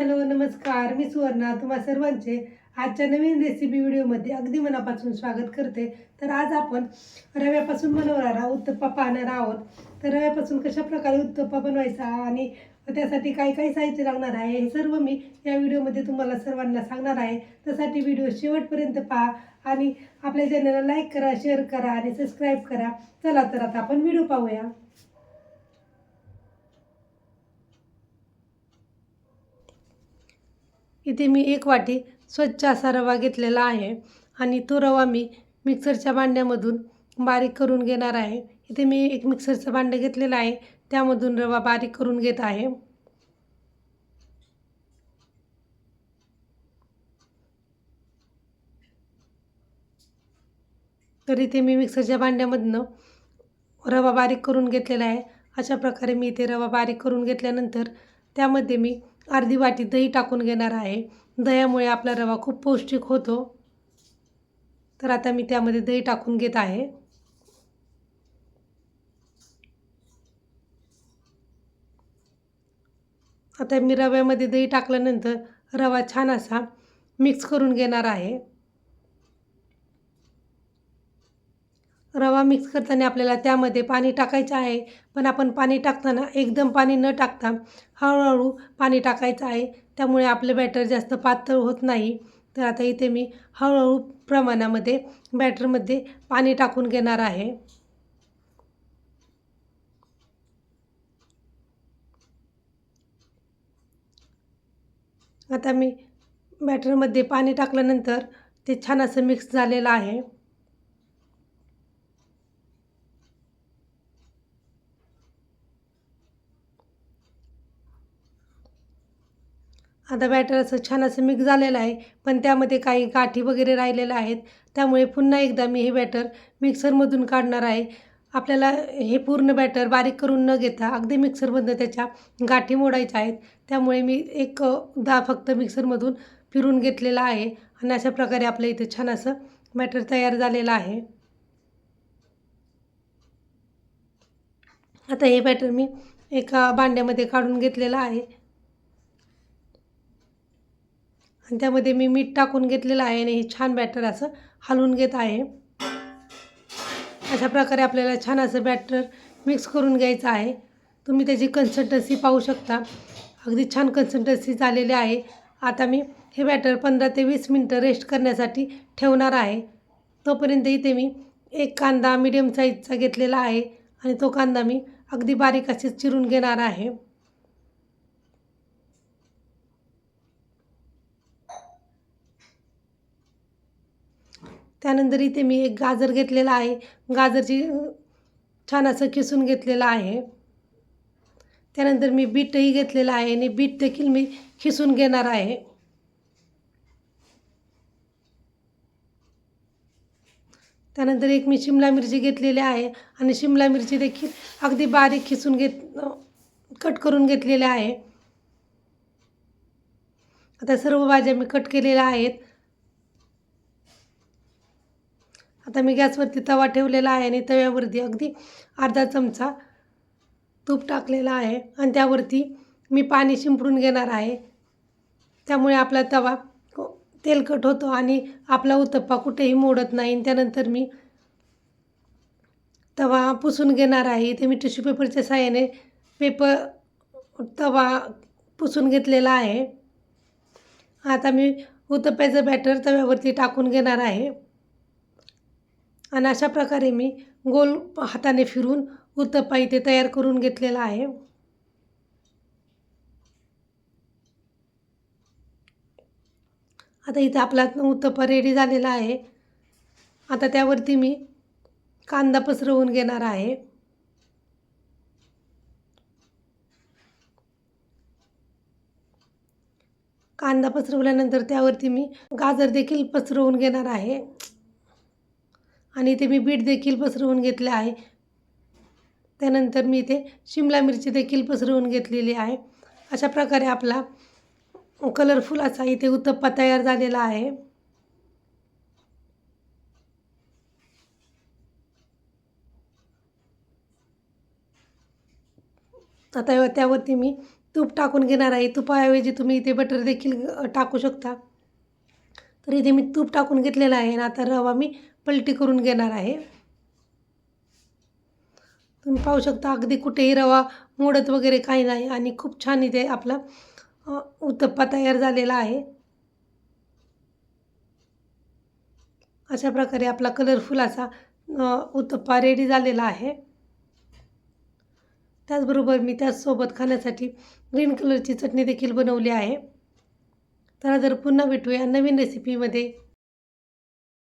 Hello नमस्कार. मी सुवर्णा तुम्हा सर्वांचे आजच्या नवीन रेसिपी व्हिडिओमध्ये अगदी मनापासून स्वागत करते. तर आज आपण रव्यापासून बनवणारा उत्तप्पा पाहणार आहोत. तर रव्यापासून कशा प्रकारे उत्तप्पा बनवायचा आणि त्यासाठी काय काय साहित्य लागणार आहे हे सर्व मी या व्हिडिओमध्ये तुम्हाला सर्वांना सांगणार आहे. त्यासाठी व्हिडिओ शेवटपर्यंत पहा आणि आपल्या चॅनलला लाईक करा, शेअर करा आणि सबस्क्राईब करा. चला तर आता आपण व्हिडिओ पाहूया. इथे मी एक वाटी स्वच्छ असा रवा घेतलेला आहे आणि तो रवा मी मिक्सरच्या भांड्यामधून बारीक करून घेणार आहे. इथे मी एक मिक्सरचं भांडं घेतलेलं आहे, त्यामधून रवा बारीक करून घेत आहे. तर इथे मी मिक्सरच्या भांड्यामधनं रवा बारीक करून घेतलेला आहे. अशा प्रकारे मी इथे रवा बारीक करून घेतल्यानंतर त्यामध्ये मी अर्धी वाटी दही टाकून घेणार आहे. दह्यामुळे आपला रवा खूप पौष्टिक होतो. तर आता मी त्यामध्ये दही टाकून घेत आहे. आता मी रव्यामध्ये दही टाकल्यानंतर रवा छान असा मिक्स करून घेणार आहे. रवा मिक्स करताना आपल्याला त्यामध्ये पाणी टाकायचं आहे, पण आपण पाणी टाकताना एकदम पाणी न टाकता हळूहळू पाणी टाकायचं आहे. त्यामुळे आपलं बॅटर जास्त पातळ होत नाही. तर आता इथे मी हळूहळू प्रमाणामध्ये बॅटरमध्ये पाणी टाकून घेणार आहे. आता मी बॅटरमध्ये पाणी टाकल्यानंतर ते छान असं मिक्स झालेलं आहे. आता बॅटर असं छान असं मिक्स झालेलं आहे, पण त्यामध्ये काही गाठी वगैरे राहिलेल्या आहेत. त्यामुळे पुन्हा एकदा मी हे बॅटर मिक्सरमधून काढणार आहे. आपल्याला हे पूर्ण बॅटर बारीक करून न घेता अगदी मिक्सरमधनं त्याच्या गाठी मोडायच्या आहेत. त्यामुळे मी एकदा फक्त मिक्सरमधून फिरून घेतलेलं आहे आणि अशा प्रकारे आपल्या इथे छान असं बॅटर तयार झालेलं आहे. आता हे बॅटर मी एका भांड्यामध्ये काढून घेतलेलं आहे आणि त्यामध्ये मी मीठ टाकून घेतलेलं आहे आणि हे छान बॅटर असं हलवून घेत आहे. अशा प्रकारे आपल्याला छान असं बॅटर मिक्स करून घ्यायचं आहे. तुम्ही त्याची कन्सिस्टन्सी पाहू शकता. अगदी छान कन्सिस्टन्सी झालेली आहे. आता मी हे बॅटर 15 ते 20 मिनटं रेस्ट करण्यासाठी ठेवणार आहे. तोपर्यंत इथे मी एक कांदा मीडियम साईजचा घेतलेला आहे आणि तो कांदा मी अगदी बारीक असे चिरून घेणार आहे. त्यानंतर इथे मी एक गाजर घेतलेला आहे. गाजरची छान असं किसून घेतलेलं आहे. त्यानंतर मी बीटही घेतलेलं आहे आणि बीट देखील मी खिसून घेणार आहे. त्यानंतर एक मी शिमला मिरची घेतलेली आहे आणि शिमला मिरची देखील अगदी बारीक खिसून कट करून घेतलेल्या आहे. आता सर्व भाज्या मी कट केलेल्या आहेत. आता मी गॅसवरती तवा ठेवलेला आहे आणि तव्यावरती अगदी अर्धा चमचा तूप टाकलेला आहे आणि त्यावरती मी पाणी शिंपडून घेणार आहे. त्यामुळे आपला तवा तेलकट होतो आणि आपला उत्तप्पा कुठेही मोडत नाही. त्यानंतर मी तवा पुसून घेणार आहे. इथे मी टिश्यू पेपरच्या साहाय्याने तवा पुसून घेतलेला आहे. आता मी उत्तप्प्याचं बॅटर तव्यावरती टाकून घेणार आहे आणि अशा प्रकारे मी गोल हाताने फिरून उत्तप्पा इथे तयार करून घेतलेला आहे. आता इथे आपला उत्तप्पा रेडी झालेला आहे. आता त्यावरती मी कांदा पसरवून घेणार आहे. कांदा पसरवल्यानंतर त्यावरती मी गाजर देखील पसरवून घेणार आहे आणि इथे मी बीट देखील पसरवून घेतले आहे. त्यानंतर मी इथे शिमला मिरची देखील पसरवून घेतलेली आहे. अशा प्रकारे आपला कलरफुल असा इथे उत्तप्पा तयार झालेला आहे. आता त्यावरती मी तूप टाकून घेणार आहे. तुपाऐवजी तुम्ही इथे बटर देखील टाकू शकता. तर इथे मी तूप टाकून घेतलेलं आहे आणि आता रवा मी पलटी करून घेणार आहे. तुम्ही पाहू शकता अगदी कुठेही रवा मोडत वगैरे काही नाही आणि खूप छान इथे आपला उत्तप्पा तयार झालेला आहे. अशा प्रकारे आपला कलरफुल असा उत्तप्पा रेडी झालेला आहे. त्याचबरोबर मी त्याचसोबत खाण्यासाठी ग्रीन कलरची चटणी देखील बनवली आहे. तर जर पुन्हा भेटूया नवीन रेसिपीमध्ये.